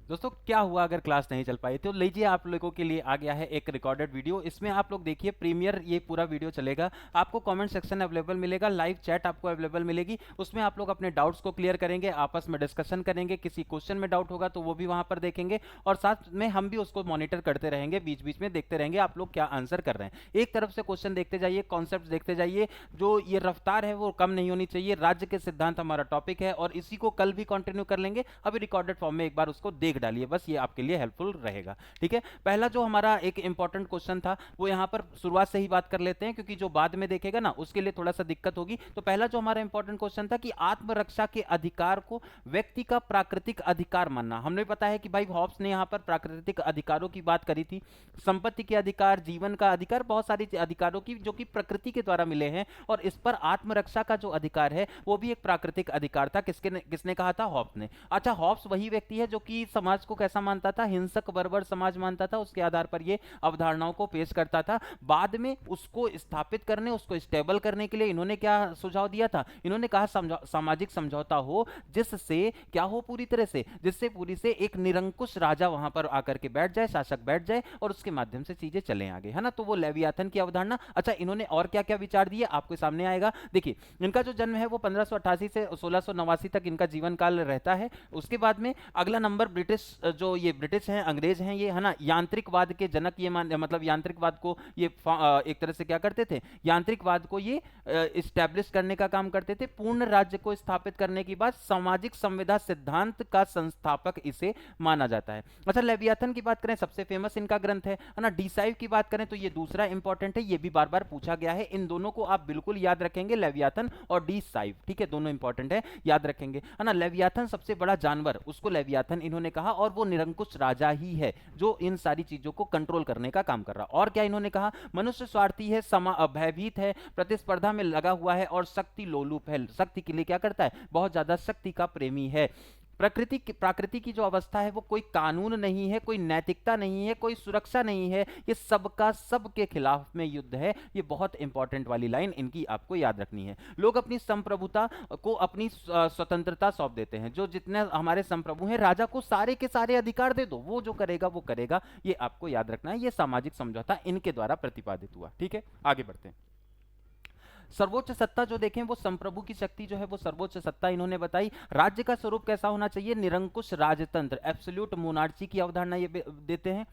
दोस्तों क्या हुआ अगर क्लास नहीं चल पाई, तो लीजिए आप लोगों के लिए आ गया है एक रिकॉर्डेड वीडियो। इसमें आप लोग देखिए प्रीमियर ये पूरा वीडियो चलेगा, आपको कमेंट सेक्शन अवेलेबल मिलेगा, लाइव चैट आपको अवेलेबल मिलेगी, उसमें आप लोग अपने डाउट्स को क्लियर करेंगे, आपस में डिस्कशन करेंगे, किसी क्वेश्चन में डाउट होगा तो वो भी वहां पर देखेंगे, और साथ में हम भी उसको मॉनिटर करते रहेंगे, बीच बीच में देखते रहेंगे आप लोग क्या आंसर कर रहे हैं। एक तरफ से क्वेश्चन देखते जाइए, कॉन्सेप्ट देखते जाइए, जो ये रफ्तार है वो कम नहीं होनी चाहिए। राज्य के सिद्धांत हमारा टॉपिक है और इसी को कल भी कंटिन्यू कर लेंगे, अभी रिकॉर्डेड फॉर्म में एक बार उसको देख डालिए, बस ये आपके लिए हेल्पफुल रहेगा। ठीक है, पहला जो हमारा एक इंपॉर्टेंट क्वेश्चन था वो यहां पर शुरुआत से ही बात कर लेते हैं, क्योंकि जो बाद में देखेगा ना उसके लिए थोड़ा सा दिक्कत होगी। तो पहला जो हमारा इंपॉर्टेंट क्वेश्चन था कि आत्मरक्षा के अधिकार को व्यक्ति का प्राकृतिक अधिकार मानना। हमने पता है कि भाई हॉब्स ने यहां पर प्राकृतिक अधिकारों की बात करी थी, संपत्ति के अधिकार, जीवन का अधिकार, बहुत सारी अधिकारों की जो कि प्रकृति के द्वारा मिले हैं, और इस पर आत्मरक्षा का जो अधिकार है वो भी एक प्राकृतिक अधिकार था। किसने कहा था? हॉब्स ने। अच्छा, हॉब्स वही व्यक्ति है जो कि समाज को कैसा मानता था? हिंसक बर्बर समाज मानता था, उसके आधार पर ये अवधारणाओं को पेश करता था। बाद में उसको स्थापित करने, उसको स्टेबल करने के लिए इन्होंने क्या सुझाव दिया था? इन्होंने कहा सामाजिक समझौता हो, जिससे क्या हो? पूरी तरह से, जिससे पूरी से एक निरंकुश राजा वहां पर आकर के बैठ जाए, शासक बैठ जाए, और उसके माध्यम से चीजें चलें आगे, है ना। तो वो लेवियाथन की अवधारणा। अच्छा, इन्होंने और क्या क्या विचार दिए आपके सामने आएगा। देखिए, इनका जो जन्म है वो 1588 से 1689 तक इनका जीवन काल रहता है। उसके बाद में अगला नंबर ब्रिटिश, जो ये ब्रिटिश हैं, अंग्रेज हैं ये, है ना, यांत्रिकवाद के जनक ये मतलब यांत्रिकवाद को ये एक तरह से क्या करते थे? यांत्रिकवाद को ये इस्टेब्लिश करने का काम करते थे। पूर्ण राज्य को स्थापित करने के बाद सामाजिक संविदा सिद्धांत का संस्थापक इसे माना जाता है। अच्छा, लेवियाथन की बात करें, सबसे फेमस इनका ग्रंथ है ना। डीसाइव की बात करें तो ये दूसरा इंपॉर्टेंट है, ये भी बार बार पूछा गया है। इन दोनों को आप बिल्कुल याद रखेंगे, लेवियाथन और डीसाइव, ठीक है, दोनों इंपॉर्टेंट है, याद रखेंगे, है ना। लेवियाथन सबसे बड़ा जानवर, उसको लेवियाथन इन्होंने कहा, और वो निरंकुश राजा ही है जो इन सारी चीजों को कंट्रोल करने का काम कर रहा। और क्या इन्होंने कहा? मनुष्य स्वार्थी है, भयभीत है, प्रतिस्पर्धा में लगा हुआ है, और शक्ति लोलुप है। शक्ति के लिए क्या करता है? बहुत ज्यादा शक्ति का प्रेमी है। प्रकृति की जो अवस्था है वो कोई कानून नहीं है, कोई नैतिकता नहीं है, कोई सुरक्षा नहीं है, ये सबका सबके खिलाफ में युद्ध है। ये बहुत इंपॉर्टेंट वाली लाइन इनकी आपको याद रखनी है। लोग अपनी संप्रभुता को अपनी स्वतंत्रता सौंप देते हैं। जो जितने हमारे संप्रभु हैं, राजा को सारे के सारे अधिकार दे दो, वो जो करेगा वो करेगा। ये आपको याद रखना है। ये सामाजिक समझौता इनके द्वारा प्रतिपादित हुआ। ठीक है, आगे बढ़ते हैं। सर्वोच्च सत्ता जो देखें, वो संप्रभु की शक्ति जो है वो सर्वोच्च सत्ता इन्होंने बताई। राज्य का स्वरूप कैसा होना चाहिए? निरंकुश राजतंत्र, एब्सोल्यूट मोनार्ची की अवधारणा ये देते हैं।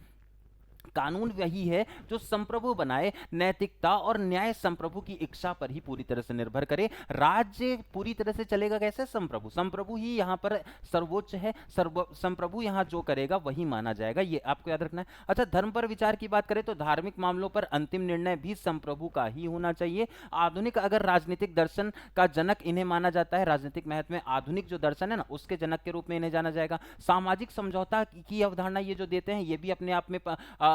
कानून वही है जो संप्रभु बनाए, नैतिकता और न्याय संप्रभु की इच्छा पर ही पूरी तरह से निर्भर करे। राज्य पूरी तरह से चलेगा कैसे? संप्रभु, संप्रभु ही यहां पर सर्वोच्च है, संप्रभु यहां जो करेगा वही माना जाएगा, ये आपको याद रखना है। अच्छा, धर्म पर विचार की बात करें तो धार्मिक मामलों पर अंतिम निर्णय भी संप्रभु का ही होना चाहिए। आधुनिक अगर राजनीतिक दर्शन का जनक इन्हें माना जाता है, राजनीतिक महत्व में आधुनिक जो दर्शन है ना उसके जनक के रूप में इन्हें जाना जाएगा। सामाजिक समझौता की अवधारणा ये जो देते हैं ये भी अपने आप में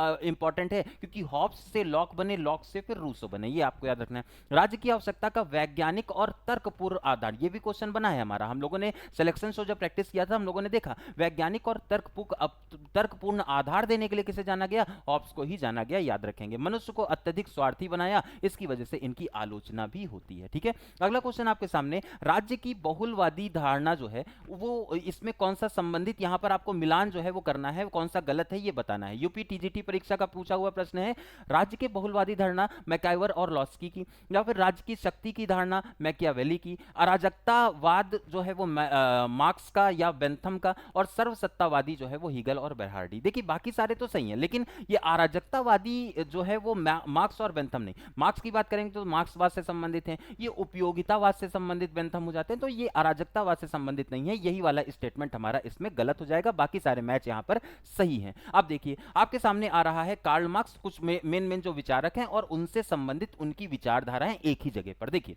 इंपॉर्टेंट है, क्योंकि हॉब्स से लॉक बने, लॉक से फिर रूसो बने, ये आपको याद रखना है। राज्य की आवश्यकता का वैज्ञानिक और तर्कपूर्ण आधार, ये भी क्वेश्चन बना है हमारा। हम लोगों ने सिलेक्शन शो जब प्रैक्टिस किया था, हम लोगों ने देखा वैज्ञानिक और तर्कपूर्ण आधार देने के लिए किसे जाना गया? हॉब्स को ही जाना गया, याद रखेंगे। मनुष्य को अत्यधिक स्वार्थी बनाया, इसकी वजह से इनकी आलोचना भी होती है। ठीक है, अगला क्वेश्चन आपके सामने, राज्य की बहुलवादी धारणा जो है वो इसमें कौन सा संबंधित, यहां पर आपको मिलान जो है वो करना है, कौन सा गलत है ये बताना है। यूपी टीजीटी परीक्षा का पूछा हुआ प्रश्न है, राज्य के बहुलवादी धारणा मैकाइवर और लॉस्की की, या फिर राज्य की शक्ति की धारणा मैकियावेली की, अराजकतावाद जो है वो मार्क्स का या बेंथम का, और सर्वसत्तावादी जो है वो हीगल और बेरहार्डी। देखिए बाकी सारे तो सही हैं, लेकिन ये अराजकतावादी जो है वो मार्क्स और बेंथम नहीं। मार्क्स की बात करेंगे तो मार्क्सवाद से संबंधित है, ये उपयोगितावाद से संबंधित बेंथम हो जाते हैं, तो ये अराजकतावाद से संबंधित नहीं है। यही वाला स्टेटमेंट हमारा इसमें गलत हो जाएगा, बाकी सारे मैच यहां पर सही हैं। अब देखिए आपके सामने आ रहा है कार्ल मार्क्स, कुछ मेन जो विचारक हैं और उनसे संबंधित उनकी विचारधाराएं एक ही जगह पर। देखिए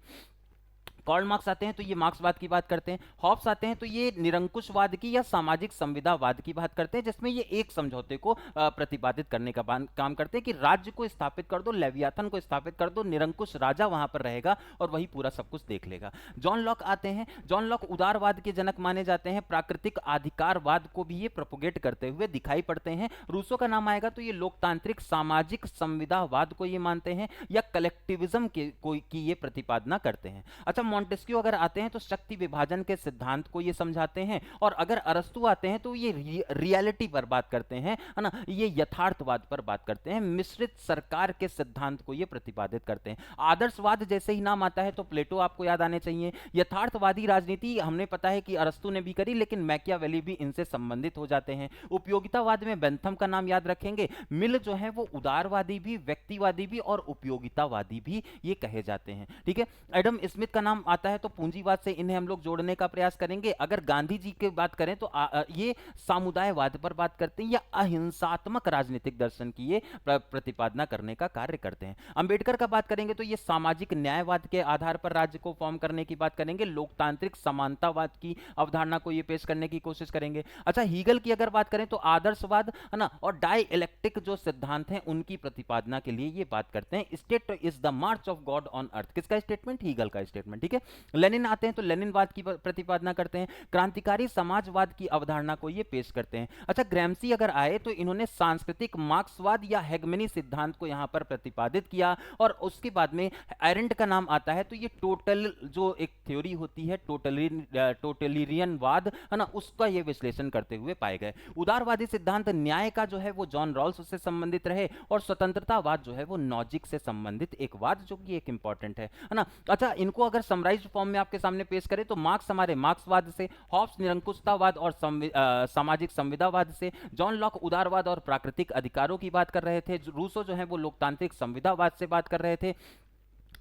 कार्ल मार्क्स आते हैं तो ये मार्क्सवाद की बात करते हैं, हॉब्स आते हैं तो ये निरंकुशवाद की या सामाजिक संविदावाद की बात करते हैं, जिसमें ये एक समझौते को प्रतिपादित करने का काम करते हैं कि राज्य को स्थापित कर दो, लेवियाथन को स्थापित कर दो, निरंकुश राजा वहां पर रहेगा और वही पूरा सब कुछ देख लेगा। जॉन लॉक आते हैं, जॉन लॉक उदारवाद के जनक माने जाते हैं, प्राकृतिक अधिकारवाद को भी ये प्रोपोगेट करते हुए दिखाई पड़ते हैं। रूसो का नाम आएगा तो ये लोकतांत्रिक सामाजिक संविदावाद को ये मानते हैं या कलेक्टिविज्म की ये प्रतिपादना करते हैं। अच्छा, मॉन्टेस्क्यू अगर आते हैं तो शक्ति विभाजन के सिद्धांत को ये समझाते हैं, और अगर अरस्तु आते हैं तो ये रियलिटी पर बात करते हैं, है ना, ये यथार्थवाद पर बात करते हैं, मिश्रित सरकार के सिद्धांत को ये प्रतिपादित करते हैं। आदर्शवाद जैसे ही नाम आता है तो प्लेटो आपको याद आने चाहिए। यथार्थवादी राजनीति हमने पता है कि अरस्तु ने भी करी, लेकिन मैकियावेली भी इनसे संबंधित हो जाते हैं। उपयोगितावाद में बेंथम का नाम याद रखेंगे। मिल जो है वो उदारवादी भी, व्यक्तिवादी भी और उपयोगितावादी भी ये कहे जाते हैं, ठीक है। एडम स्मिथ का नाम आता है तो पूंजीवाद से इन्हें हम लोग जोड़ने का प्रयास करेंगे। अगर गांधी जी की बात करें तो ये सामुदायवाद पर बात करते हैं या अहिंसात्मक राजनीतिक दर्शन की ये प्रतिपादना करने का कार्य करते हैं। अंबेडकर का बात करेंगे तो ये सामाजिक न्यायवाद के आधार पर राज्य को फॉर्म करने की बात करेंगे, लोकतांत्रिक समानतावाद की अवधारणा को ये पेश करने की कोशिश करेंगे। अच्छा, हीगल की अगर बात करें तो आदर्शवाद, है ना, और डाइलेक्ट्रिक जो सिद्धांत हैं उनकी प्रतिपादना के लिए ये बात करते हैं। State is the March of God on earth, किसका स्टेटमेंट? हीगल का स्टेटमेंट, ठीक है। लेनिन आते हैं तो लेनिनवाद की प्रतिपादना करते हैं, क्रांतिकारी समाजवाद की अवधारणा को ये पेश करते हैं। अच्छा, ग्रैम्सी अगर आए तो इन्होंने सांस्कृतिक मार्क्सवाद या हेगमनी सिद्धांत को यहां पर प्रतिपादित किया, और उसके बाद में एरेंट का नाम आता है तो ये टोटल जो एक थ्योरी होती है टोटलियनवाद, है ना, उसका ये विश्लेषण करते हुए पाए गए। उदारवादी सिद्धांत न्याय का जो है वो जॉन रॉल्स से संबंधित रहे, और स्वतंत्रतावाद जो है वो नॉजिक से संबंधित एक वाद जो कि एक इंपॉर्टेंट है ना। अच्छा, इनको अगर समराइज्ड फॉर्म में आपके सामने पेश करें तो मार्क्स हमारे मार्क्सवाद से, हॉब्स निरंकुशतावाद और सामाजिक संविदावाद से, जॉन लॉक उदारवाद और प्राकृतिक अधिकारों की बात कर रहे थे, रूसो जो है वो लोकतांत्रिक संविदावाद से बात कर रहे थे,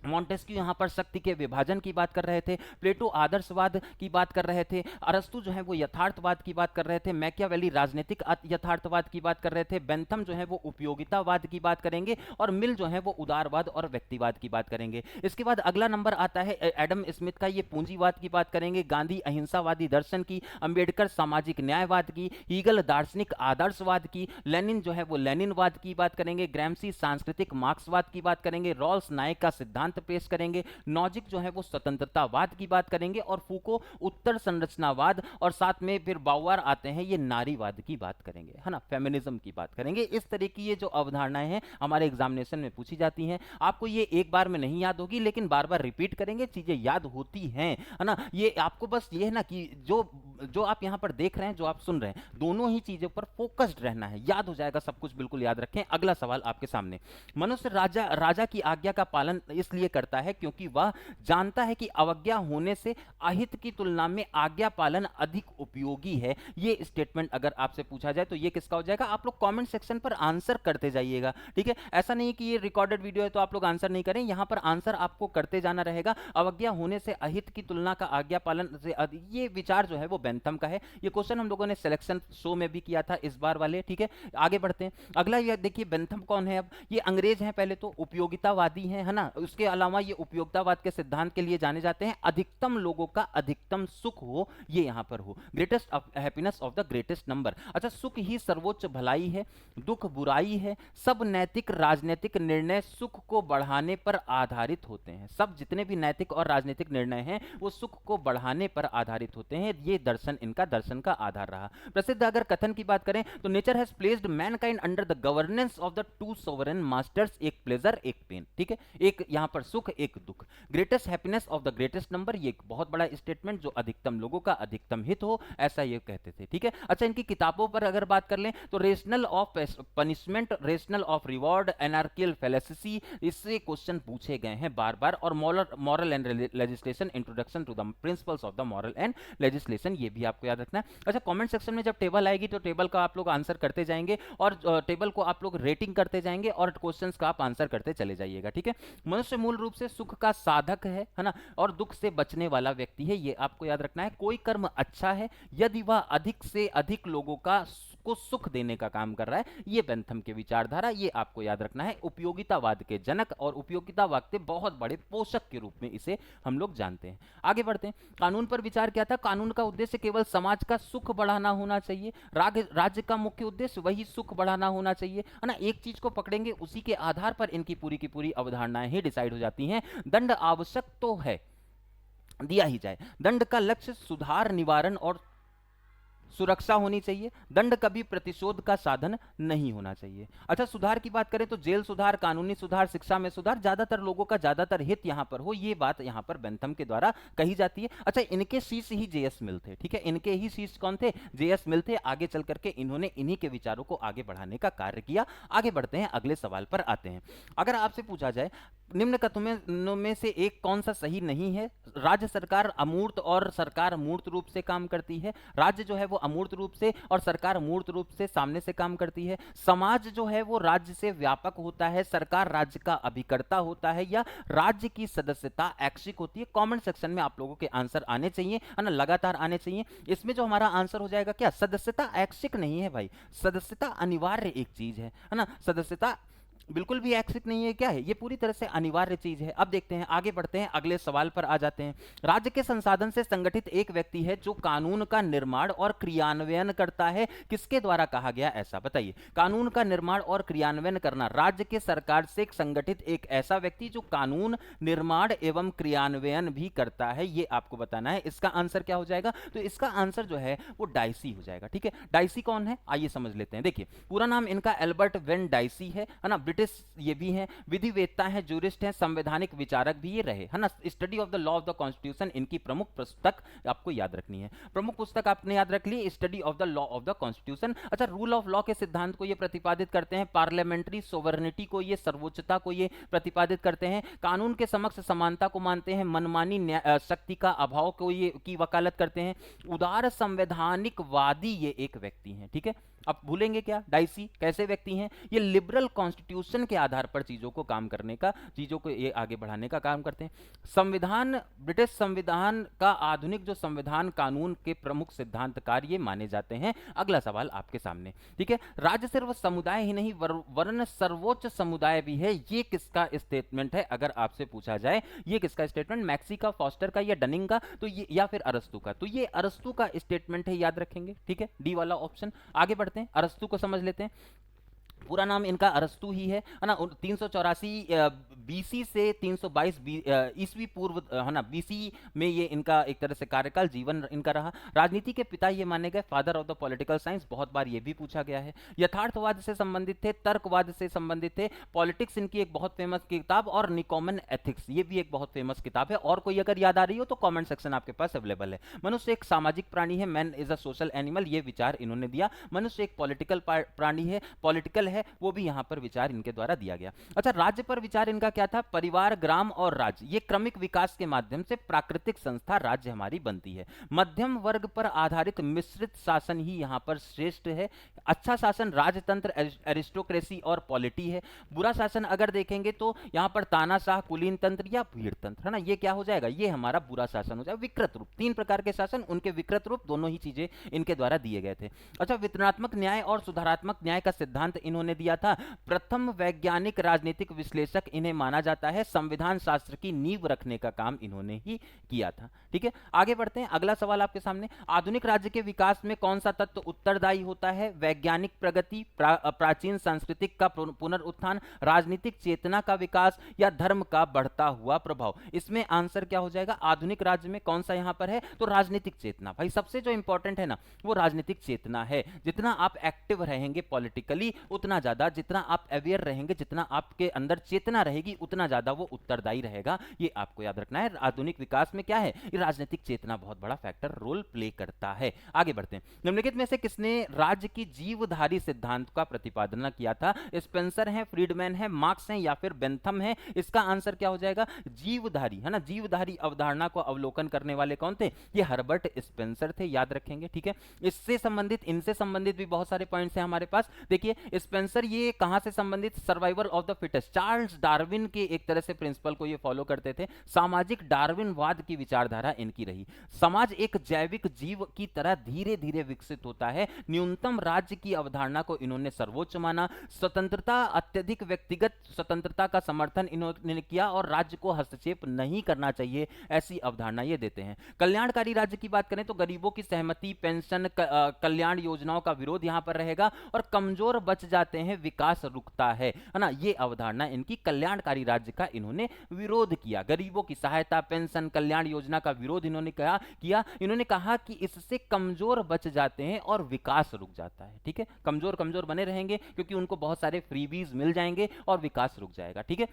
मॉन्टेस्क्यू यहाँ पर शक्ति के विभाजन की बात कर रहे थे, प्लेटो आदर्शवाद की बात कर रहे थे, अरस्तु जो है वो यथार्थवाद की बात कर रहे थे, मैकियावेली राजनीतिक यथार्थवाद की बात कर रहे थे, बेंथम जो है वो उपयोगितावाद की बात करेंगे, और मिल जो है वो उदारवाद और व्यक्तिवाद की बात करेंगे। इसके बाद अगला नंबर आता है एडम स्मिथ का, ये पूंजीवाद की बात करेंगे, गांधी अहिंसावादी दर्शन की, अंबेडकर सामाजिक न्यायवाद की, हीगल दार्शनिक आदर्शवाद की, लेनिन जो है वो लेनिनवाद की बात करेंगे, ग्रैम्सी सांस्कृतिक मार्क्सवाद की बात करेंगे, रॉल्स नायक का सिद्धांत पेश करेंगे, नॉजिक जो है वो स्वतंत्रतावाद की बात करेंगे, और फूको उत्तर संरचनावाद, और साथ में फिर बाउआर आते हैं, ये नारीवाद की बात करेंगे, है ना, फेमिनिज्म की बात करेंगे। इस तरह की ये जो अवधारणाएं हैं हमारे एग्जामिनेशन में पूछी जाती हैं। आपको ये एक बार में नहीं याद होगी, लेकिन बार बार रिपीट करेंगे चीजें याद होती हैं, है ना। ये आपको बस ये है ना कि जो आप यहां पर देख रहे हैं, जो आप सुन रहे हैं, दोनों ही चीजों पर फोकस्ड रहना है, याद हो जाएगा सब कुछ, बिल्कुल याद रखें। अगला सवाल आपके सामने, मनुष्य राजा की आज्ञा का पालन इसलिए करता है क्योंकि वह जानता है कि अवज्ञा होने से अहित की तुलना में आज्ञा पालन अधिक उपयोगी है। ये स्टेटमेंट अगर आपसे पूछा जाए तो ये किसका हो जाएगा? आप लोग कमेंट सेक्शन पर आंसर करते जाइएगा, ठीक है। ऐसा नहीं कि ये रिकॉर्डेड वीडियो है तो आप लोग आंसर नहीं करें, यहां पर आंसर आपको करते जाना रहेगा। अवज्ञा होने से अहित की तुलना का आज्ञा पालन से ये विचार जो है वो बेंथम का है। ये क्वेश्चन हम लोगों ने सिलेक्शन शो में भी किया था इस बार वाले, ठीक है। आगे बढ़ते हैं, अगला ये देखिए बेंथम कौन है। अब ये अंग्रेज हैं, पहले तो उपयोगितावादी हैं, है ना। उसके अलावा ये उपयोगितावाद के सिद्धांत के लिए जाने जाते हैं। अधिकतम लोगों का अधिकतम सुख हो, ये यहां पर हो, greatest happiness of the greatest number. अच्छा, सुख ही सर्वोच्च भलाई है, दुख बुराई है, सब नैतिक राजनीतिक निर्णय सुख को बढ़ाने पर आधारित होते हैं। सब जितने भी नैतिक और राजनीतिक निर्णय हैं वो सुख को बढ़ाने पर आधारित होते हैं। ये दर्शन इनका दर्शन का आधार रहा। प्रसिद्ध अगर कथन की बात करें तो nature has placed Mankind under the governance of the two sovereign masters, एक प्लेजर एक पेन, ठीक है। एक यहां पर सुख एक दुख। Greatest happiness of the greatest number, ये एक बहुत बड़ा स्टेटमेंट, जो अधिकतम लोगों का अधिकतम हित हो, ऐसा ये कहते थे, ठीक है। अच्छा, इनकी किताबों पर अगर बात कर लें तो rational of punishment, rational of reward, anarchical felicity, इससे क्वेश्चन पूछे गए हैं बार बार। और moral and legislation, introduction to the principles of the moral and legislation, ये भी आपको याद रखना है। अच्छा, कमेंट सेक्शन में जब टेबल आएगी तो टेबल का आप लोग आंसर करते जाएंगे, और टेबल को आप लोग रेटिंग करते जाएंगे, और क्वेश्चंस का आप आंसर करते चले जाइएगा, ठीक है। मनुष्य मूल रूप से सुख का साधक है ना, और दुख से बचने वाला व्यक्ति है, ये आपको याद रखना है। कोई कर्म अच्छा है यदि वह अधिक से अधिक लोगों को सुख देने का काम कर रहा है, ये बेंथम के विचारधारा, ये आपको याद रखना है। उपयोगितावाद के जनक और उपयोगितावाद के बहुत बड़े पोषक के रूप में इसे हम लोग जानते हैं। आगे बढ़ते हैं, कानून पर विचार क्या था। कानून का उद्देश्य केवल समाज का सुख बढ़ाना होना चाहिए, राज्य का मुख्य उद्देश्य वही सुख बढ़ाना होना चाहिए, है ना। एक चीज को पकड़ेंगे उसी के आधार पर इनकी पूरी की पूरी अवधारणाएं ही डिसाइड हो जाती हैं। दंड आवश्यक तो है, दिया ही जाए। दंड का लक्ष्य सुधार, निवारण और सुरक्षा होनी चाहिए, दंड कभी प्रतिशोध का साधन नहीं होना चाहिए। अच्छा, सुधार की बात करें तो जेल सुधार, कानूनी सुधार, शिक्षा में सुधार, ज्यादातर लोगों का ज्यादातर हित यहां पर हो, ये बात यहां पर बेंथम के द्वारा कही जाती है। अच्छा, इनके शीश ही जेएस मिल थे, ठीक है, इनके ही शीश कौन थे, जेएस मिल थे। आगे चल करके इन्होंने इन्हीं के विचारों को आगे बढ़ाने का कार्य किया। आगे बढ़ते हैं, अगले सवाल पर आते हैं। अगर आपसे पूछा जाए निम्न कथनों में से एक कौन सा सही नहीं है, राज्य सरकार अमूर्त और सरकार मूर्त रूप से काम करती है, राज्य जो है वो अमूर्त रूप से और सरकार मूर्त रूप से सामने से काम करती है, समाज जो है वो राज्य से व्यापक होता है, सरकार राज्य का अभिकर्ता होता है, या राज्य की सदस्यता ऐच्छिक होती है। कमेंट सेक्शन में आप लोगों के आंसर आने चाहिए, है ना, लगातार आने चाहिए। इसमें जो हमारा आंसर हो जाएगा क्या, सदस्यता ऐच्छिक नहीं है भाई, सदस्यता अनिवार्य एक चीज है ना, सदस्यता बिल्कुल भी ऐच्छिक नहीं है, क्या है, ये पूरी तरह से अनिवार्य चीज है। अब देखते हैं, आगे बढ़ते हैं, अगले सवाल पर आ जाते हैं। राज्य के संसाधन से संगठित एक व्यक्ति है जो कानून का निर्माण और क्रियान्वयन करता है, किसके द्वारा कहा गया ऐसा बताइए। कानून का निर्माण और क्रियान्वयन करना, राज्य के सरकार से संगठित एक ऐसा व्यक्ति जो कानून निर्माण एवं क्रियान्वयन भी करता है, ये आपको बताना है। इसका आंसर क्या हो जाएगा, तो इसका आंसर जो है वो डाइसी हो जाएगा, ठीक है। डाइसी कौन है, आइए समझ लेते हैं। देखिए, पूरा नाम इनका एल्बर्ट वेन डाइसी है ना, ब्रिटिश ये भी हैं, विधिवेत्ता हैं, जूरिस्ट हैं, संवैधानिक विचारक भी ये रहे, है ना। Study of the law of the constitution इनकी प्रमुख पुस्तक आपको याद रखनी है। प्रमुख पुस्तक आपने याद रख ली, study of the law of the constitution. अच्छा, रूल ऑफ लॉ के सिद्धांत को ये प्रतिपादित करते हैं, पार्लियामेंट्री सोवरेनिटी को ये, सर्वोच्चता को ये प्रतिपादित करते हैं, कानून के समक्ष समानता को मानते हैं, मनमानी शक्ति का अभाव को ये की वकालत करते हैं, उदार संवैधानिकवादी ये एक व्यक्ति हैं, ठीक है। अब भूलेंगे क्या, डाइसी कैसे व्यक्ति हैं, ये लिबरल कॉन्स्टिट्यूशन के आधार पर चीजों को काम करने का, चीजों को ये आगे बढ़ाने का काम करते हैं। संविधान, ब्रिटिश संविधान का आधुनिक जो संविधान कानून के प्रमुख सिद्धांतकार ये माने जाते हैं। अगला सवाल आपके सामने, ठीक है। राज्य सिर्फ समुदाय ही नहीं वर्ण सर्वोच्च समुदाय भी है, ये किसका स्टेटमेंट है, अगर आपसे पूछा जाए ये किसका स्टेटमेंट, मैक्सी का, फॉस्टर का या डनिंग का, तो ये या फिर अरस्तु का, तो ये अरस्तु का स्टेटमेंट है, याद रखेंगे, ठीक है, डी वाला ऑप्शन। आगे बढ़ते हैं, अरस्तु को समझ लेते हैं। पूरा नाम इनका अरस्तु ही है ना। 384 बीसी से 322 ईस्वी पूर्व, है ना, बीसी में ये इनका एक तरह से कार्यकाल, जीवन इनका रहा। राजनीति के पिता ये माने गए, father of the political science, बहुत बार ये भी पूछा गया है। यथार्थवाद से संबंधित थे, तर्कवाद से संबंधित थे, पॉलिटिक्स इनकी एक बहुत फेमस किताब, और निकोमन एथिक्स ये भी एक बहुत फेमस किताब है। और कोई अगर याद आ रही हो तो कॉमेंट सेक्शन आपके पास अवेलेबल है। मनुष्य एक सामाजिक प्राणी है, man is a social animal, ये विचार इन्होंने दिया। मनुष्य एक पॉलिटिकल प्राणी है, पॉलिटिकल है, वो भी यहां पर विचार इनके द्वारा दिया गया। अच्छा, राज्य पर विचार इनका क्या था, परिवार, ग्राम और राज्य, ये क्रमिक विकास के माध्यम से प्राकृतिक संस्था राज्य हमारी बनती है। मध्यम वर्ग पर आधारित मिश्रित शासन ही यहां पर श्रेष्ठ है। अच्छा शासन राजतंत्र, एरिस्टोक्रेसी और पॉलिटी है। बुरा शासन अगर देखेंगे तो यहां पर तानाशाह, कुलीन तंत्र या भीड़ तंत्र, है ना, ये क्या हो जाएगा, ये हमारा बुरा शासन हो जाएगा। विकृत रूप, तीन प्रकार के शासन, उनके विकृत रूप, दोनों ही चीजें इनके द्वारा दिए गए थे। अच्छा, वितरणात्मक न्याय और सुधारात्मक न्याय का सिद्धांत इन्होंने दिया था। प्रथम वैज्ञानिक राजनीतिक विश्लेषक इन्हें माना जाता है। संविधान शास्त्र की नींव रखने का काम इन्होंने ही किया था, ठीक है। आगे बढ़ते हैं, अगला सवाल आपके सामने, आधुनिक राज्य के विकास में कौन सा तत्व उत्तरदायी होता है, वैज्ञानिक प्रगति, प्राचीन सांस्कृतिक का पुनरुत्थान, राजनीतिक चेतना का विकास या धर्म का बढ़ता हुआ प्रभाव। इसमें आंसर क्या हो जाएगा, आधुनिक राज्य में कौन सा यहां पर है, तो राजनीतिक चेतना। भाई सबसे जो इंपॉर्टेंट है ना वो राजनीतिक चेतना है। जितना आप एक्टिव रहेंगे पॉलिटिकली उतना ज्यादा, जितना आप अवेयर रहेंगे, जितना आपके अंदर चेतना रहेगी उतना ज्यादा वो उत्तरदायी रहेगा, ये आपको याद रखना है। आधुनिक विकास में क्या है, ये राजनीतिक चेतना बहुत बड़ा फैक्टर रोल प्ले करता है। आगे बढ़ते हैं, निम्नलिखित में से किसने राज्य की जीवधारी सिद्धांत का प्रतिपादन किया था, स्पेंसर है, फ्रीडमैन है, मार्क्स है या फिर बेंथम है। इसका आंसर क्या हो जाएगा, जीवधारी, है ना, जीवधारी अवधारणा को अवलोकन करने वाले कौन थे, ये हर्बर्ट स्पेंसर थे, याद रखेंगे, ठीक है। इससे संबंधित, इनसे संबंधित भी बहुत सारे पॉइंट्स हैं हमारे पास। देखिए स्पेंसर ये कहां से संबंधित, survival of the fittest, Charles Darwin के एक तरह से प्रिंसिपल को ये फॉलो करते थे। सामाजिक डार्विनवाद की विचारधारा इनकी रही। समाज एक जैविक जीव की तरह धीरे धीरे विकसित होता है। न्यूनतम राज्य की अवधारणा को इन्होंने सर्वोच्च माना। स्वतंत्रता, अत्यधिक व्यक्तिगत स्वतंत्रता का समर्थन इन्होंने किया और राज्य को हस्तक्षेप नहीं करना चाहिए, ऐसी अवधारणा ये देते हैं। कल्याणकारी राज्य की बात करें तो गरीबों की सहमति, पेंशन, कल्याण योजनाओं का विरोध यहां पर रहेगा और कमजोर बच जाते हैं, विकास रुकता है ना, ये अवधारणा इनकी कल्याणकारी विद्रोहकारी राज्य का इन्होंने विरोध किया। गरीबों की सहायता, पेंशन, कल्याण योजना का विरोध इन्होंने किया। इन्होंने कहा कि इससे कमजोर बच जाते हैं और विकास रुक जाता है। ठीक है, कमजोर कमजोर बने रहेंगे क्योंकि उनको बहुत सारे फ्रीबीज मिल जाएंगे और विकास रुक जाएगा। ठीक है,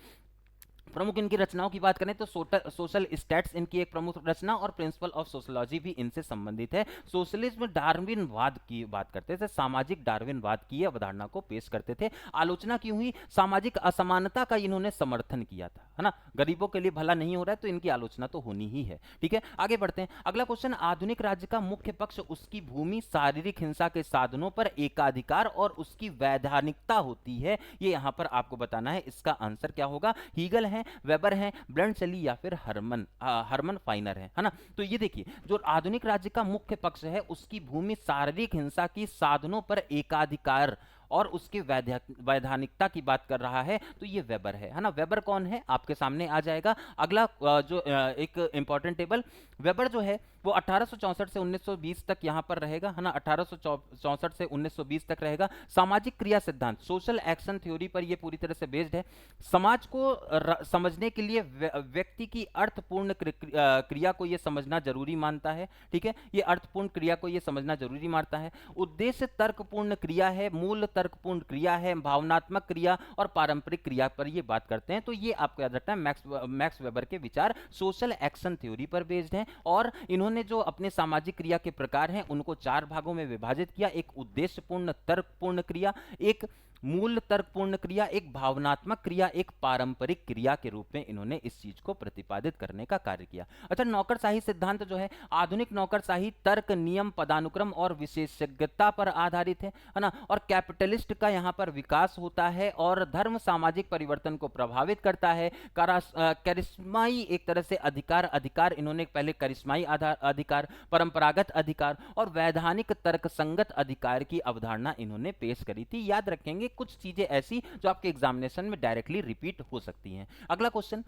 प्रमुख इनकी रचनाओं की बात करें तो सोशल स्टैट्स इनकी एक प्रमुख रचना और प्रिंसिपल ऑफ सोशोलॉजी भी इनसे संबंधित है। सोशलिज्म डार्विनवाद की बात करते थे, सामाजिक डार्विनवाद की अवधारणा को पेश करते थे। आलोचना की हुई सामाजिक असमानता का इन्होंने समर्थन किया था, है ना। गरीबों के लिए भला नहीं हो रहा है तो इनकी आलोचना तो होनी ही है। ठीक है, आगे बढ़ते हैं। अगला क्वेश्चन, आधुनिक राज्य का मुख्य पक्ष उसकी भूमि, शारीरिक हिंसा के साधनों पर एकाधिकार और उसकी वैधानिकता होती है। ये यहां पर आपको बताना है। इसका आंसर क्या होगा? हीगल है, वेबर है, ब्रंडशली या फिर हरमन फाइनर है ना। तो ये देखिए, जो आधुनिक राज्य का मुख्य पक्ष है उसकी भूमि, शारीरिक हिंसा की साधनों पर एकाधिकार और उसकी वैधानिकता की बात कर रहा है, तो ये वेबर है ना। वेबर कौन है आपके सामने आ जाएगा। अगला जो एक इंपॉर्टेंट टेबल, वेबर जो है वो 1864 से 1920 तक यहां पर रहेगा, है ना। 1864 से 1920 तक रहेगा। सामाजिक क्रिया सिद्धांत, सोशल एक्शन थ्योरी पर ये पूरी तरह से बेस्ड है। समाज को समझने के लिए व्यक्ति की अर्थपूर्ण क्रिया को ये समझना जरूरी मानता है। ठीक है, ये अर्थपूर्ण क्रिया को ये समझना जरूरी मानता है। उद्देश्य तर्कपूर्ण क्रिया है, मूल तर्कपूर्ण क्रिया है, भावनात्मक क्रिया और पारंपरिक क्रिया पर ये बात करते हैं। तो ये आपको याद रखना है, मैक्स वेबर के विचार सोशल एक्शन थ्योरी पर बेस्ड हैं। और इन्होंने जो अपने सामाजिक क्रिया के प्रकार हैं उनको 4 भागों में विभाजित किया। एक उद्देश्यपूर्ण तर्कपूर्ण क्रिया, एक मूल तर्कपूर्ण क्रिया, एक भावनात्मक क्रिया, एक पारंपरिक क्रिया के रूप में इन्होंने इस चीज को प्रतिपादित करने का कार्य किया। अच्छा, नौकरशाही सिद्धांत जो है, आधुनिक नौकरशाही तर्क, नियम, पदानुक्रम और विशेषज्ञता पर आधारित है ना। और कैपिटलिस्ट का यहाँ पर विकास होता है और धर्म सामाजिक परिवर्तन को प्रभावित करता है। करिश्माई एक तरह से अधिकार इन्होंने पहले करिश्माई अधिकार, परंपरागत अधिकार और वैधानिक तर्कसंगत अधिकार की अवधारणा इन्होंने पेश करी थी। याद रखेंगे कुछ चीजें ऐसी जो आपके एग्जामिनेशन में डायरेक्टली रिपीट हो सकती हैं। अगला क्वेश्चन,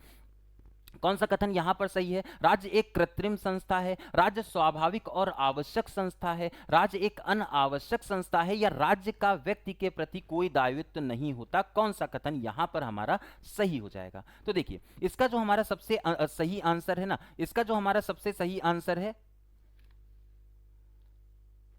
कौन सा कथन यहां पर सही है? राज्य एक कृत्रिम संस्था है, राज्य स्वाभाविक और आवश्यक संस्था है, राज्य एक अनावश्यक संस्था है, या राज्य का व्यक्ति के प्रति कोई दायित्व नहीं होता? कौन सा कथन यहां पर हमारा सही हो जाएगा? तो देखिए, इसका जो हमारा सबसे सही आंसर है ना, इसका जो हमारा सबसे सही आंसर है,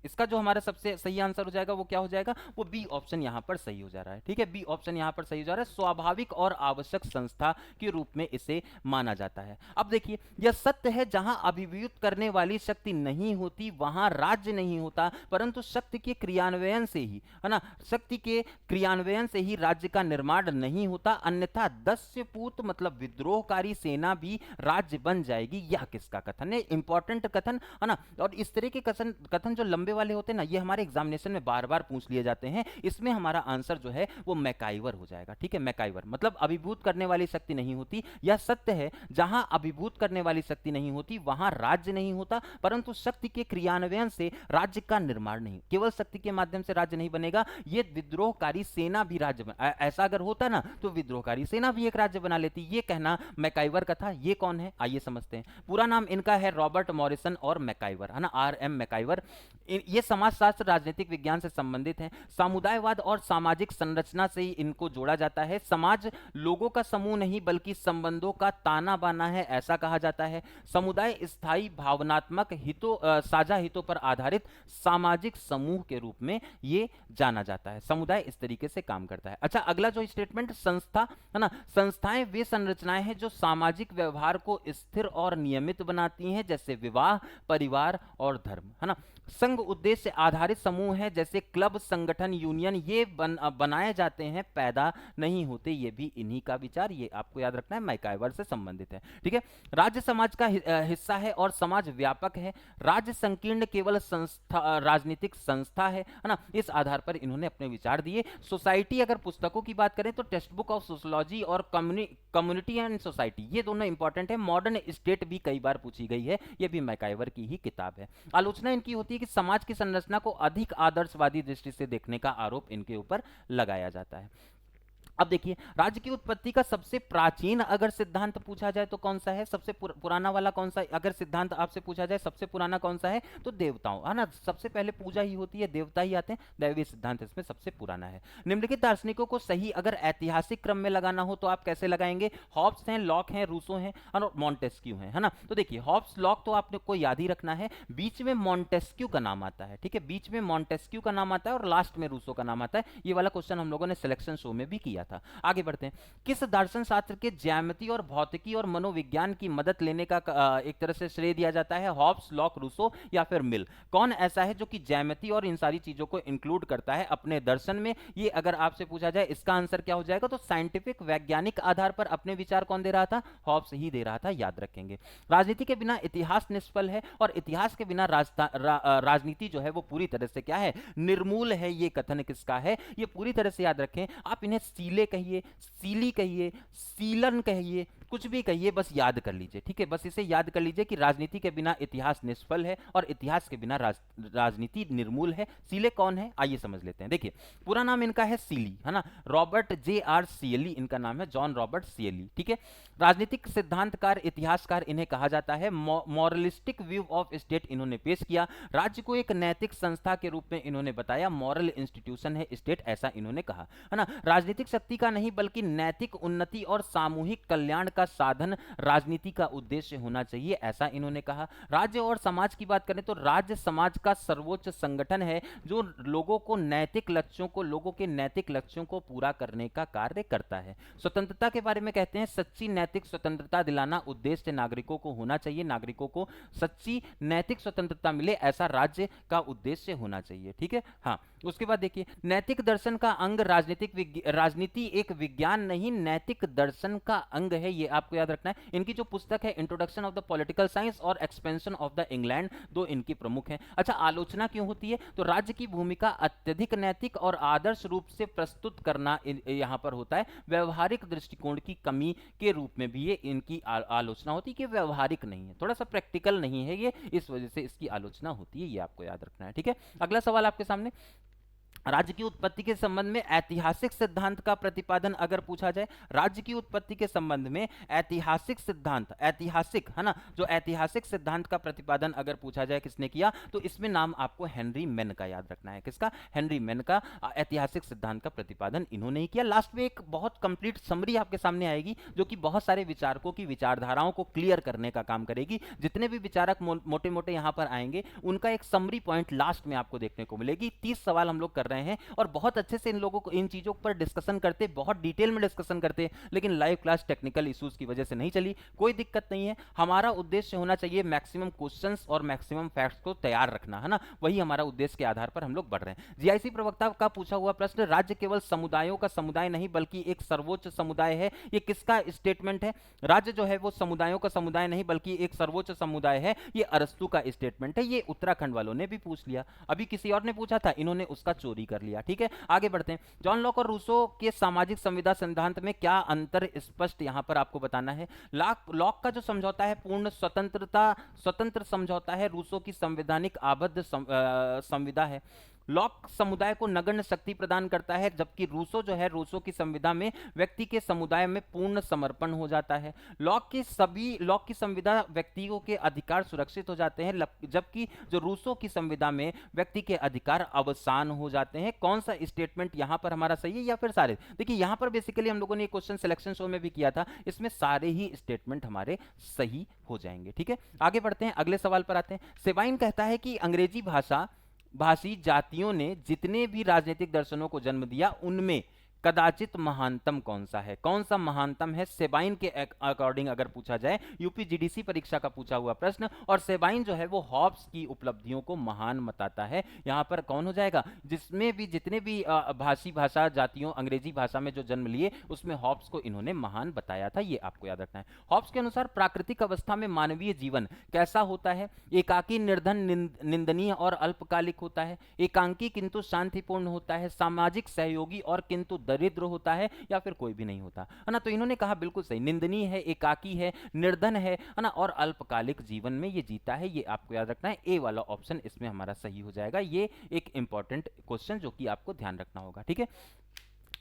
इसका जो हमारा सबसे सही आंसर हो जाएगा वो क्या हो जाएगा? वो बी ऑप्शन यहां पर सही हो जा रहा है। ठीक है, बी ऑप्शन यहां पर सही हो जा रहा है। स्वाभाविक और आवश्यक संस्था के रूप में इसे माना जाता है। अब देखिए, यह सत्य है, जहां अभिव्यक्त करने वाली शक्ति नहीं होती वहां राज्य नहीं होता, परंतु शक्ति के क्रियान्वयन से ही, है ना, शक्ति के क्रियान्वयन से ही राज्य का निर्माण नहीं होता, अन्यथा दस्युपूत मतलब विद्रोहकारी सेना भी राज्य बन जाएगी। यह किसका कथन है? इंपॉर्टेंट कथन, है ना। और इस तरह के कथन जो लंबे वाले होते हैं ना, ये हमारे एग्जामिनेशन में बार बार पूछ लिए जाते हैं। इसमें हमारा आंसर जो है वो मैकाइवर हो जाएगा। ठीक है, मैकाइवर मतलब अभिभूत करने वाली शक्ति नहीं होती। यह सत्य है, जहां अभिभूत करने वाली शक्ति नहीं होती वहां राज्य नहीं होता, परंतु शक्ति के क्रियान्वयन से राज्य का निर्माण नहीं, केवल शक्ति के माध्यम से राज्य नहीं बनेगा, ये विद्रोहकारी सेना भी राज्य ऐसा अगर होता ना तो विद्रोहकारी सेना भी एक राज्य बना लेती। ये कहना मैकाइवर का था। ये कौन है आइए समझते हैं। पूरा नाम इनका है रॉबर्ट मॉरिसन और मैकाइवर, है ना, आर.एम. मैकाइवर। ये समाजशास्त्र राजनीतिक विज्ञान से संबंधित हैं। सामुदायवाद और सामाजिक संरचना से ही इनको जोड़ा जाता है। समाज लोगों का समूह नहीं बल्कि संबंधों का ताना बाना है, ऐसा कहा जाता है। समुदाय स्थायी भावनात्मक हितों, साझा हितों पर आधारित सामाजिक समूह के रूप में ये जाना जाता है। समुदाय इस तरीके से काम करता है। अच्छा, अगला जो स्टेटमेंट, संस्था, है ना, संस्थाएं वे संरचनाएं हैं जो सामाजिक व्यवहार को स्थिर और नियमित बनाती हैं, जैसे विवाह, परिवार और धर्म, है ना। संघ उद्देश्य आधारित समूह है, जैसे क्लब, संगठन, यूनियन, ये बनाए जाते हैं, पैदा नहीं होते। ये भी इन्हीं का विचार, ये आपको याद रखना है, मैकाइवर से संबंधित है। ठीक है, राज्य समाज का हिस्सा है और समाज व्यापक है। राज्य संकीर्ण केवल संस्था, राजनीतिक संस्था है ना। इस आधार पर इन्होंने अपने विचार दिए। सोसाइटी, अगर पुस्तकों की बात करें तो टेक्स्ट बुक ऑफ सोशोलॉजी और कम्युनिटी एंड सोसाइटी, ये दोनों इंपॉर्टेंट है। मॉडर्न स्टेट भी कई बार पूछी गई है, ये भी मैकाइवर की ही किताब है। आलोचना इनकी होती है कि समाज की संरचना को अधिक आदर्शवादी दृष्टि से देखने का आरोप इनके ऊपर लगाया जाता है। अब देखिए, राज्य की उत्पत्ति का सबसे प्राचीन अगर सिद्धांत पूछा जाए तो कौन सा है, सबसे पुराना वाला कौन सा, अगर सिद्धांत आपसे पूछा जाए सबसे पुराना कौन सा है, तो देवताओं, है ना, सबसे पहले पूजा ही होती है, देवता ही आते हैं, दैवीय सिद्धांत इसमें सबसे पुराना है। निम्नलिखित दार्शनिकों को सही अगर ऐतिहासिक क्रम में लगाना हो तो आप कैसे लगाएंगे, हॉब्स हैं, लॉक हैं, रूसो हैं और मॉन्टेस्क्यू हैं, है ना। तो देखिए, हॉब्स लॉक तो आपको याद ही रखना है, बीच में मॉन्टेस्क्यू का नाम आता है, ठीक है, बीच में मॉन्टेस्क्यू का नाम आता है और लास्ट में रूसो का नाम आता है। ये वाला क्वेश्चन हम लोगों ने सिलेक्शन शो में भी किया था। आगे बढ़ते हैं, किस दर्शन शास्त्र के ज्यामिति और भौतिकी और मनोविज्ञान की मदद लेने का एक तरह से श्रेय दिया जाता है, हॉब्स, लॉक, रूसो या फिर मिल, कौन ऐसा है जो कि ज्यामिति और इन सारी चीजों को इंक्लूड करता है अपने दर्शन में। ये अगर आपसे पूछा जाए इसका आंसर क्या हो जाएगा, तो साइंटिफिक वैज्ञानिक आधार पर अपने विचार कौन दे रहा था, हॉब्स ही दे रहा था, याद रखेंगे। राजनीति के बिना इतिहास निष्फल है और इतिहास के बिना राजनीति जो है वो पूरी तरह से क्या है, निर्मूल है। ये कथन किसका है, ये पूरी तरह से याद रखें। आप इन्हें सीले कहिए, सीली कहिए, सीलन कहिए, कुछ भी कहिए, बस याद कर लीजिए, ठीक है, बस इसे याद कर लीजिए कि राजनीति के बिना इतिहास निष्फल है और इतिहास के बिना राजनीति निर्मूल है। सीले कौन है, आइए समझ लेते हैं। देखिए, पूरा नाम इनका है सीली, है ना, रॉबर्ट जे.आर. सीएली इनका नाम है, जॉन रॉबर्ट सीएली, ठीक है। राजनीतिक सिद्धांतकार, इतिहासकार इन्हें कहा जाता है। मॉरलिस्टिक व्यू ऑफ स्टेट इन्होंने पेश किया। राज्य को एक नैतिक संस्था के रूप में इन्होंने बताया, मॉरल इंस्टीट्यूशन है स्टेट, ऐसा इन्होंने कहा, है ना। राजनीतिक शक्ति का नहीं बल्कि नैतिक उन्नति और सामूहिक कल्याण का साधन राजनीति का उद्देश्य होना चाहिए, ऐसा इन्होंने कहा। राज्य और समाज की बात करें तो राज्य समाज का सर्वोच्च संगठन है जो लोगों को नैतिक लक्ष्यों को, लोगों के नैतिक लक्ष्यों को पूरा करने का कार्य करता है। स्वतंत्रता के बारे में कहते हैं, सच्ची नैतिक स्वतंत्रता दिलाना उद्देश्य नागरिकों को होना चाहिए, नागरिकों को सच्ची नैतिक स्वतंत्रता मिले, ऐसा राज्य का उद्देश्य होना चाहिए, ठीक है। हाँ, उसके बाद देखिए, नैतिक दर्शन का अंग राजनीति एक विज्ञान नहीं, नैतिक दर्शन का अंग है, ये आपको याद रखना है। इनकी जो पुस्तक है introduction of the political science और एक्सपेंशन ऑफ द इंग्लैंड, दो इनकी प्रमुख हैं। अच्छा, आलोचना क्यों होती है, तो राज्य की भूमिका अत्यधिक नैतिक और आदर्श रूप से प्रस्तुत करना यहां पर होता है, व्यवहारिक दृष्टिकोण की कमी के रूप में भी ये इनकी आलोचना होती है कि व्यवहारिक नहीं है, थोड़ा सा प्रैक्टिकल नहीं है ये, इस वजह से इसकी आलोचना होती है, ये आपको याद रखना है, ठीक है। अगला सवाल आपके सामने, राज्य की उत्पत्ति के संबंध में ऐतिहासिक सिद्धांत का प्रतिपादन अगर पूछा जाए, राज्य की उत्पत्ति के संबंध में ऐतिहासिक सिद्धांत, ऐतिहासिक, है ना, जो ऐतिहासिक सिद्धांत का प्रतिपादन अगर पूछा जाए किसने किया, तो इसमें नाम आपको हेनरी मेन का याद रखना है। किसका, हेनरी मेन का ऐतिहासिक सिद्धांत का प्रतिपादन इन्होंने ही किया। लास्ट में एक बहुत कंप्लीट समरी आपके सामने आएगी जो कि बहुत सारे विचारकों की विचारधाराओं को क्लियर करने का काम करेगी। जितने भी विचारक मोटे मोटे यहां पर आएंगे उनका एक समरी पॉइंट लास्ट में आपको देखने को मिलेगी। 30 सवाल हम लोग कर रहे हैं और बहुत अच्छे से इन लोगों को, इन चीजों पर डिस्कशन करते, बहुत डिटेल में डिस्कशन करते, लेकिन लाइव क्लास टेक्निकल इश्यूज की वजह से नहीं चली। कोई दिक्कत नहीं है, हमारा उद्देश्य होना चाहिए मैक्सिमम क्वेश्चंस और मैक्सिमम फैक्ट्स को तैयार रखना, है ना, वही हमारा उद्देश्य के आधार पर हम लोग बढ़ रहे हैं। जीआईसी प्रवक्ता का पूछा हुआ प्रश्न, राज्य केवल समुदायों का समुदाय नहीं बल्कि एक सर्वोच्च समुदाय है, ये किसका स्टेटमेंट है, राज्य जो है वो समुदायों का समुदाय नहीं बल्कि एक सर्वोच्च समुदाय है, ये अरस्तु का स्टेटमेंट है। ये उत्तराखंड वालों ने भी पूछ लिया, अभी किसी और ने पूछा था, इन्होंने उसका चोरी कर लिया, ठीक है। आगे बढ़ते हैं, जॉन लॉक और रूसो के सामाजिक संविदा सिद्धांत में क्या अंतर स्पष्ट यहां पर आपको बताना है। लॉक का जो समझौता है पूर्ण स्वतंत्र समझौता है, रूसो की संवैधानिक आबद्ध संविदा है। लॉक समुदाय को नगण्य शक्ति प्रदान करता है, जबकि रूसो जो है, रूसो की संविदा में व्यक्ति के समुदाय में पूर्ण समर्पण हो जाता है। लॉक की संविदा व्यक्तियों के अधिकार सुरक्षित हो जाते हैं, जबकि जो रूसो की संविदा में व्यक्ति के अधिकार अवसान हो जाते हैं। कौन सा स्टेटमेंट यहां पर हमारा सही है या फिर सारे, देखिए यहां पर बेसिकली हम लोगों ने क्वेश्चन सिलेक्शन शो में भी किया था, इसमें सारे ही स्टेटमेंट हमारे सही हो जाएंगे, ठीक है। आगे बढ़ते हैं, अगले सवाल पर आते हैं। सेबाइन कहता है कि अंग्रेजी भाषी जातियों ने जितने भी राजनीतिक दर्शनों को जन्म दिया उनमें कदाचित महानतम कौन सा है, कौन सा महानतम है सेबाइन के अकॉर्डिंग अगर पूछा जाए, यूपी जीडीसी परीक्षा का पूछा हुआ प्रश्न। और सेबाइन जो है वो हॉब्स की उपलब्धियों को महान बताता है। यहां पर कौन हो जाएगा, जिसमें भी जितने भी भाषा जातियों अंग्रेजी भाषा में जो जन्म लिए उसमें हॉब्स को इन्होंने महान बताया था, ये आपको याद रखना है। हॉब्स के अनुसार प्राकृतिक अवस्था में मानवीय जीवन कैसा होता है, एकाकी, निर्धन, निंदनीय और अल्पकालिक होता है, एकांकी किंतु शांतिपूर्ण होता है, सामाजिक, सहयोगी और किंतु दरिद्र होता है, या फिर कोई भी नहीं होता, है ना। तो इन्होंने कहा बिल्कुल सही, निंदनीय है, एकाकी है, निर्धन है ना, और अल्पकालिक जीवन में ये जीता है, ये आपको याद रखना है। ए वाला ऑप्शन इसमें हमारा सही हो जाएगा। ये एक इंपॉर्टेंट क्वेश्चन जो कि आपको ध्यान रखना होगा, ठीक है।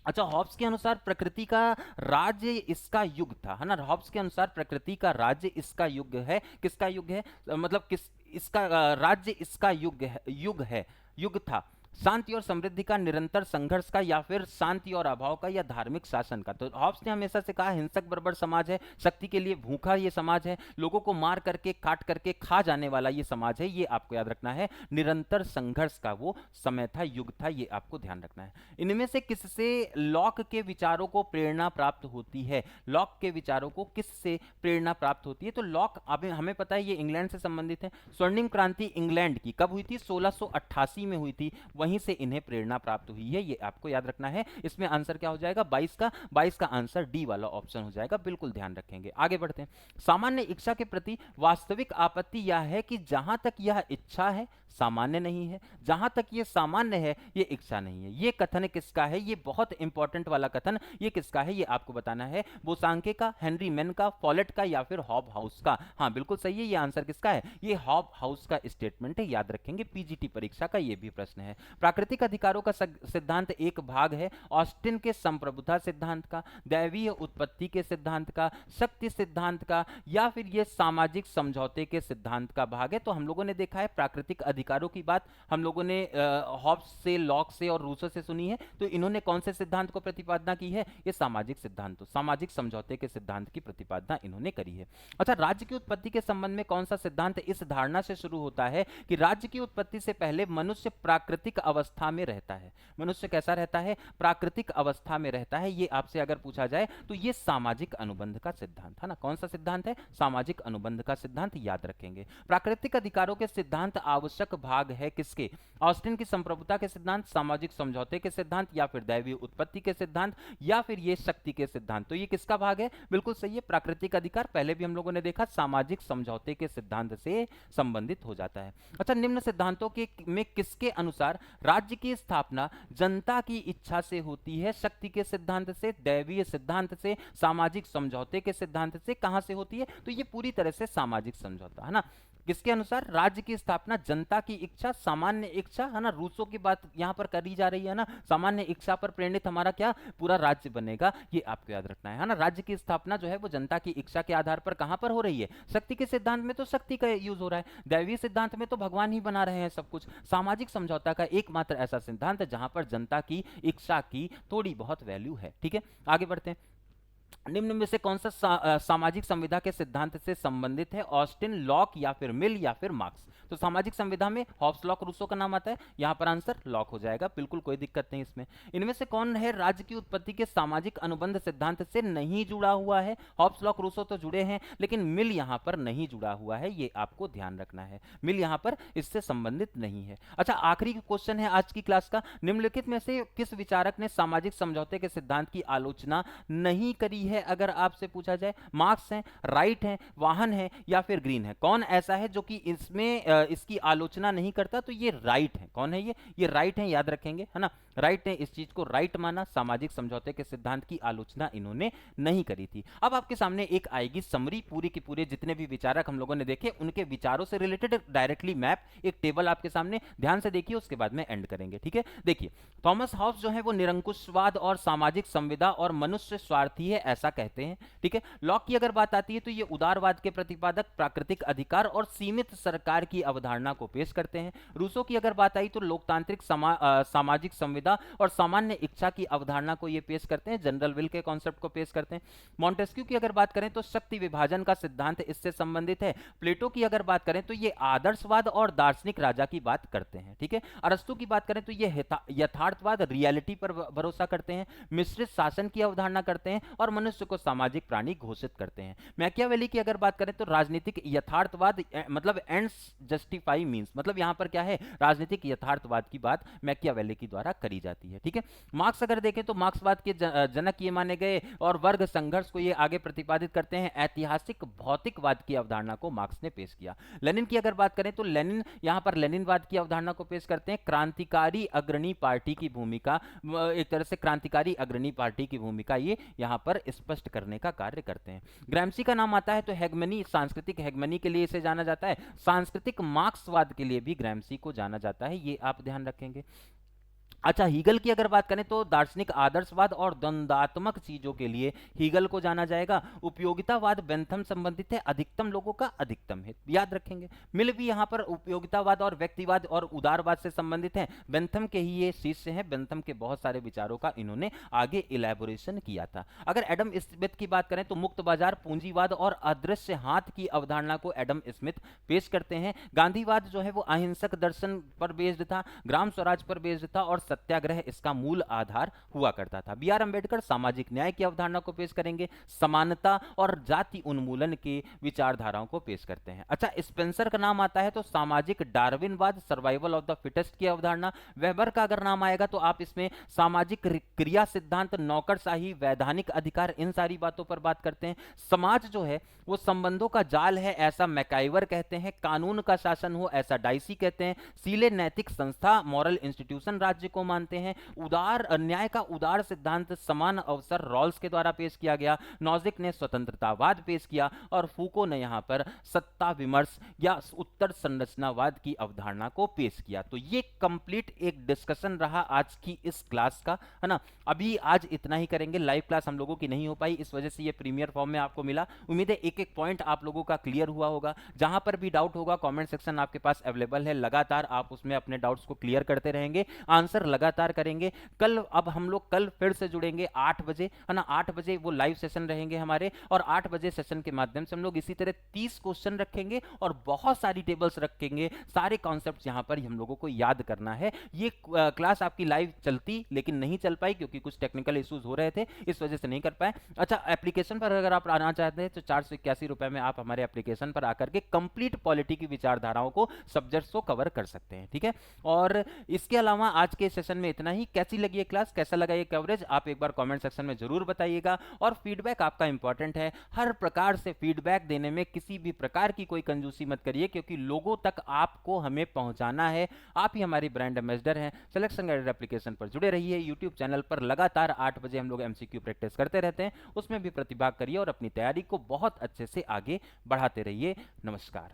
अच्छा, हॉब्स के अनुसार प्रकृति का राज्य इसका युग था, है ना। हॉब्स के अनुसार प्रकृति का राज्य इसका युग है, किसका युग है, मतलब किस, इसका राज्य इसका युग था। शांति और समृद्धि का, निरंतर संघर्ष का, या फिर शांति और अभाव का, या धार्मिक शासन का। तो हॉब्स ने हमेशा से कहा हिंसक बर्बर समाज है, शक्ति के लिए भूखा ये समाज है, लोगों को मार करके काट करके खा जाने वाला ये समाज है, ये आपको याद रखना है। निरंतर संघर्ष का वो समय था, युग था, ये आपको ध्यान रखना है। इनमें से किससे लॉक के विचारों को प्रेरणा प्राप्त होती है? लॉक के विचारों को किससे प्रेरणा प्राप्त होती है? तो लॉक, अब हमें पता है ये इंग्लैंड से संबंधित है। स्वर्णिम क्रांति इंग्लैंड की कब हुई थी? 1688 में हुई थी, वहीं से इन्हें प्रेरणा प्राप्त हुई है, ये आपको याद रखना है। इसमें आंसर क्या हो जाएगा? 22 का आंसर डी वाला ऑप्शन हो जाएगा, बिल्कुल ध्यान रखेंगे। आगे बढ़ते हैं। सामान्य इच्छा के प्रति वास्तविक आपत्ति यह है कि जहां तक यह इच्छा है सामान्य नहीं है, जहां तक ये सामान्य है ये इच्छा नहीं है। ये कथन किसका है? ये बहुत इंपॉर्टेंट वाला कथन, ये किसका है ये आपको बताना है। बोसांके का, हेनरी मेन का, फॉलेट का, या फिर हॉब हाउस का? हाँ बिल्कुल सही है, ये आंसर किसका है? ये हॉब हाउस का स्टेटमेंट है, याद रखेंगे, पीजीटी परीक्षा का ये भी प्रश्न है। प्राकृतिक अधिकारों का सिद्धांत एक भाग है ऑस्टिन के संप्रभुता सिद्धांत का, दैवीय उत्पत्ति के सिद्धांत का, शक्ति सिद्धांत का, या फिर ये सामाजिक समझौते के सिद्धांत का भाग है। तो हम लोगों ने देखा है प्राकृतिक अधिकारों की बात हम लोगों ने हॉब्स से, लॉक से और रूसो से सुनी है। तो इन्होंने कौन से सिद्धांत को प्रतिपादना की है? ये सामाजिक सिद्धांत, सामाजिक समझौते के सिद्धांत की प्रतिपादना इन्होंने करी है। अच्छा, राज्य की उत्पत्ति के संबंध में कौन सा सिद्धांत इस धारणा से शुरू होता है कि राज्य की उत्पत्ति से पहले मनुष्य प्राकृतिक अवस्था में रहता है? मनुष्य कैसा रहता है? प्राकृतिक अवस्था में रहता है। ये आपसे अगर पूछा जाए तो ये सामाजिक अनुबंध का सिद्धांत है ना। कौन सा सिद्धांत है? सामाजिक अनुबंध का सिद्धांत, याद रखेंगे। प्राकृतिक अधिकारों के सिद्धांत आवश्यक भाग है किसके? ऑस्टिन की संप्रभुता के सिद्धांत, सामाजिक समझौते के सिद्धांत, या फिर दैवीय उत्पत्ति के सिद्धांत, या फिर ये शक्ति के सिद्धांत। तो ये किसका भाग है? बिल्कुल सही है, प्राकृतिक अधिकार। पहले भी हम लोगों ने देखा सामाजिक समझौते के सिद्धांत से संबंधित हो जाता है। अच्छा, निम्न सिद्धांतों के में किसके अनुसार राज्य की स्थापना जनता की इच्छा से होती है? शक्ति के सिद्धांत से, दैवीय सिद्धांत से, सामाजिक समझौते के सिद्धांत से? कहां से होती है? तो ये पूरी तरह से सामाजिक समझौता है ना। किसके अनुसार राज्य की स्थापना? जनता की इच्छा, सामान्य इच्छा, है ना। रूसो की बात यहां पर करी जा रही है ना, सामान्य इच्छा पर प्रेरित हमारा क्या पूरा राज्य बनेगा, ये आपको याद रखना है ना। राज्य की स्थापना जो है वो जनता की इच्छा के आधार पर कहां पर हो रही है? शक्ति के सिद्धांत में तो शक्ति का यूज हो रहा है, दैवीय सिद्धांत में तो भगवान ही बना रहे हैं सब कुछ। सामाजिक समझौता का एकमात्र ऐसा सिद्धांत है जहां पर जनता की इच्छा की थोड़ी बहुत वैल्यू है। ठीक है, आगे बढ़ते हैं। निम्न में से कौन सा सामाजिक संविधा के सिद्धांत से संबंधित है? ऑस्टिन, लॉक, या फिर मिल, या फिर मार्क्स? तो सामाजिक संविधा में हॉब्स, लॉक, रूसो का नाम आता है, यहां पर आंसर लॉक हो जाएगा, बिल्कुल कोई दिक्कत नहीं इसमें। इनमें से कौन है राज्य की उत्पत्ति के सामाजिक अनुबंध सिद्धांत से नहीं जुड़ा हुआ है? हॉब्स, लॉक, रूसो तो जुड़े हैं, लेकिन मिल यहां पर नहीं जुड़ा हुआ है, ये आपको ध्यान रखना है। मिल यहां पर इससे संबंधित नहीं है। अच्छा, आखिरी क्वेश्चन है आज की क्लास का। निम्नलिखित में से किस विचारक ने सामाजिक समझौते के सिद्धांत की आलोचना नहीं करी है? अगर आपसे पूछा जाए, मार्क्स हैं, राइट हैं, वाहन है, या फिर ग्रीन है? कौन ऐसा है जो कि इसमें इसकी आलोचना नहीं करता? तो ये राइट है। कौन है ये राइट है, याद रखेंगे, है ना। राइट ने इस चीज को राइट माना, सामाजिक समझौते के सिद्धांत की आलोचना इन्होंने नहीं करी थी। अब आपके सामने एक आएगी समरी, पूरी की पूरे जितने भी विचारक हम लोगों ने देखे उनके विचारों से रिलेटेड डायरेक्टली मैप, एक टेबल आपके सामने, ध्यान से देखिए, उसके बाद में एंड करेंगे। ठीक है, देखिए, थॉमस हॉब्स जो है वो निरंकुशवाद और सामाजिक संविदा और मनुष्य स्वार्थी है ऐसा कहते हैं। ठीक है, लॉक की अगर बात आती है तो ये उदारवाद के प्रतिपादक, प्राकृतिक अधिकार और सीमित सरकार की अवधारणा को पेश करते हैं। रूसो की अगर बात आई तो लोकतांत्रिक सामाजिक संविदा और सामान्य इच्छा की अवधारणा को ये पेश करते हैं, जनरल विल के कॉन्सेप्ट को पेश करते हैं। मॉन्टेस्क्यू की अगर बात करें तो शक्ति विभाजन का सिद्धांत इससे संबंधित है। प्लेटो की अगर बात करें तो ये आदर्शवाद और दार्शनिक राजा की बात करते हैं। ठीक है, अरस्तु की बात करें तो ये यथार्थवाद, रियलिटी पर भरोसा करते हैं, मिश्रित शासन की अवधारणा करते हैं और मनुष्य को सामाजिक प्राणी घोषित करते हैं। मैकियावेली की अगर बात करें तो राजनीतिक यथार्थवाद, मतलब एंड्स जस्टिफाई मींस, मतलब यहां पर क्या है, राजनीतिक यथार्थवाद की बात मैकियावेली के द्वारा करी जाती है। ठीक है, मार्क्स अगर देखें तो मार्क्सवाद के जनक ये माने गए और वर्ग संघर्ष को ये आगे प्रतिपादित करते हैं। ऐतिहासिक भौतिकवाद की अवधारणा को मार्क्स ने पेश किया। लेनिन की अगर बात करें तो लेनिन यहां पर लेनिनवाद की अवधारणा को पेश करते हैं। क्रांतिकारी अग्रणी पार्टी की भूमिका, एक तरह से क्रांतिकारी अग्रणी पार्टी की भूमिका ये यहां पर स्पष्ट करने का कार्य करते हैं। ग्रैम्सी का नाम आता है तो हेगमनी, सांस्कृतिक हेगमनी के लिए इसे जाना जाता है। सांस्कृतिक मार्क्सवाद के लिए भी ग्रैम्सी को जाना जाता है, ये आप ध्यान रखेंगे। अच्छा, हीगल की अगर बात करें तो दार्शनिक आदर्शवाद और द्वंद्वात्मक चीजों के लिए हीगल को जाना जाएगा। उपयोगितावाद बेंथम संबंधित है, अधिकतम लोगों का अधिकतम है, याद रखेंगे। मिल भी यहाँ पर उपयोगितावाद और व्यक्तिवाद और उदारवाद से संबंधित है। बेंथम के ही ये शिष्य हैं, बेंथम के बहुत सारे विचारों का इन्होंने आगे इलेबोरेशन किया था। अगर एडम स्मिथ की बात करें तो मुक्त बाजार, पूंजीवाद और अदृश्य हाथ की अवधारणा को एडम स्मिथ पेश करते हैं। गांधीवाद जो है वो अहिंसक दर्शन पर बेस्ड था, ग्राम स्वराज पर बेस्ड था और सत्याग्रह इसका मूल आधार हुआ करता था। बी आर अंबेडकर सामाजिक न्याय की अवधारणा को पेश करेंगे, समानता और जाति उन्मूलन की विचारधाराओं को पेश करते हैं। अच्छा, स्पेंसर का नाम आता है तो सामाजिक डार्विनवाद, सर्वाइवल ऑफ द फिटेस्ट की अवधारणा। वेबर का अगर नाम आएगा तो आप इसमें सामाजिक क्रिया सिद्धांत, नौकरशाही, वैधानिक अधिकार, इन सारी बातों पर बात करते हैं। समाज जो है वो संबंधों का जाल है, ऐसा मैकाइवर कहते हैं। कानून का शासन हो, ऐसा डाइसी कहते हैं। सीले नैतिक संस्था, मॉरल इंस्टीट्यूशन राज्य को मानते हैं। उदार न्याय का उदार सिद्धांत, समान अवसर रॉल्स के द्वारा पेश किया गया। नॉजिक ने स्वतंत्रतावाद पेश किया और फूको ने यहां पर सत्ता विमर्श या उत्तर संरचनावाद की अवधारणा को पेश किया। तो ये कंप्लीट एक डिस्कशन रहा आज की इस क्लास का, है ना। अभी आज इतना ही करेंगे, लाइव क्लास हम लोगों की नहीं हो पाई, इस वजह से ये प्रीमियर फॉर्म में आपको मिला। उम्मीद है एक एक पॉइंट आप लोगों का क्लियर हुआ होगा। जहां पर भी डाउट होगा कमेंट सेक्शन आपके पास अवेलेबल है, लगातार आप उसमें अपने डाउट्स को क्लियर करते रहेंगे, आंसर लगातार करेंगे। कल अब हम लोग कल फिर से जुड़ेंगे 8 बजे, है ना। 8 बजे वो लाइव सेशन रहेंगे हमारे, और 8 बजे सेशन के माध्यम से हम लोग इसी तरह 30 क्वेश्चन रखेंगे और बहुत सारी टेबल्स रखेंगे। सारे कॉन्सेप्ट्स यहां पर हम लोगों को याद करना है। ये क्लास आपकी लाइव चलती लेकिन नहीं चल पाई क्योंकि कुछ टेक्निकल इश्यूज हो रहे थे, इस वजह से नहीं कर पाए। अच्छा, एप्लीकेशन पर अगर आप आना चाहते हैं तो 481 रुपए में आप हमारे एप्लीकेशन पर आकर के कंप्लीट पॉलिटी की विचारधाराओं को, सब्जेक्ट्स को कवर कर सकते हैं, ठीक है। और इसके अलावा आज के सेशन में इतना ही। कैसी लगी ये क्लास, कैसा लगा ये कवरेज, आप एक बार कमेंट सेक्शन में जरूर बताइएगा। और फीडबैक आपका इंपॉर्टेंट है, हर प्रकार से फीडबैक देने में किसी भी प्रकार की कोई कंजूसी मत करिए, क्योंकि लोगों तक आपको हमें पहुंचाना है। आप ही हमारी ब्रांड एम्बेसडर हैं। सिलेक्शन गाइडेड एप्लीकेशन पर जुड़े रहिए। यूट्यूब चैनल पर लगातार 8 बजे हम लोग एमसीक्यू प्रैक्टिस करते रहते हैं, उसमें भी प्रतिभाग करिए और अपनी तैयारी को बहुत अच्छे से आगे बढ़ाते रहिए। नमस्कार।